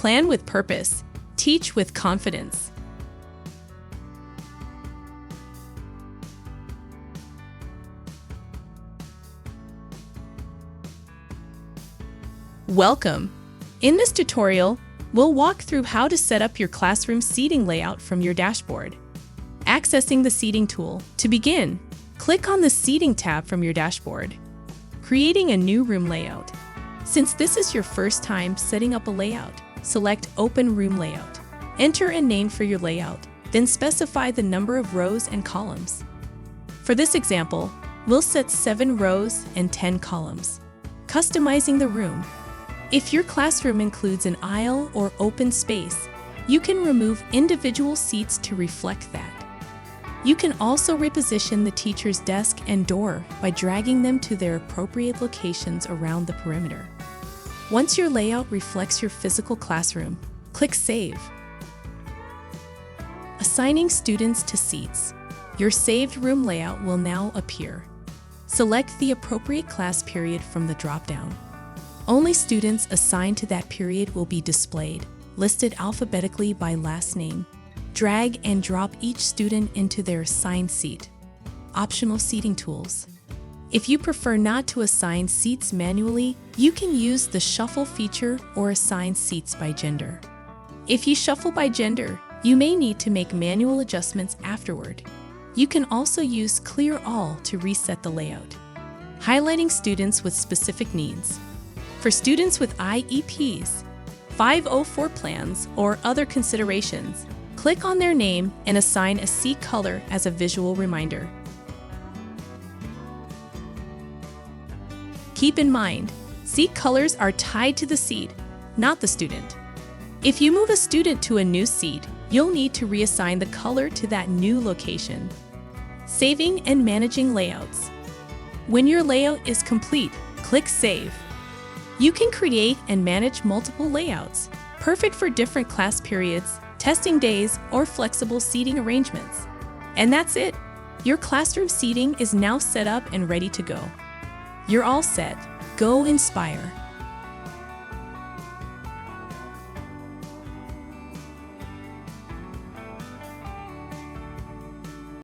Plan with purpose. Teach with confidence. Welcome! In this tutorial, we'll walk through how to set up your classroom seating layout from your dashboard. Accessing the Seating tool. To begin, click on the Seating tab from your dashboard. Creating a new room layout. Since this is your first time setting up a layout, select Open Room Layout. Enter a name for your layout, then specify the number of rows and columns. For this example, we'll set 7 rows and 10 columns. Customizing the room. If your classroom includes an aisle or open space, you can remove individual seats to reflect that. You can also reposition the teacher's desk and door by dragging them to their appropriate locations around the perimeter. Once your layout reflects your physical classroom, click Save. Assigning students to seats. Your saved room layout will now appear. Select the appropriate class period from the drop-down. Only students assigned to that period will be displayed, listed alphabetically by last name. Drag and drop each student into their assigned seat. Optional seating tools. If you prefer not to assign seats manually, you can use the Shuffle feature or assign seats by gender. If you shuffle by gender, you may need to make manual adjustments afterward. You can also use Clear All to reset the layout. Highlighting students with specific needs. For students with IEPs, 504 plans, or other considerations, click on their name and assign a seat color as a visual reminder. Keep in mind, seat colors are tied to the seat, not the student. If you move a student to a new seat, you'll need to reassign the color to that new location. Saving and managing layouts. When your layout is complete, click Save. You can create and manage multiple layouts, perfect for different class periods, testing days, or flexible seating arrangements. And that's it! Your classroom seating is now set up and ready to go. You're all set. Go inspire!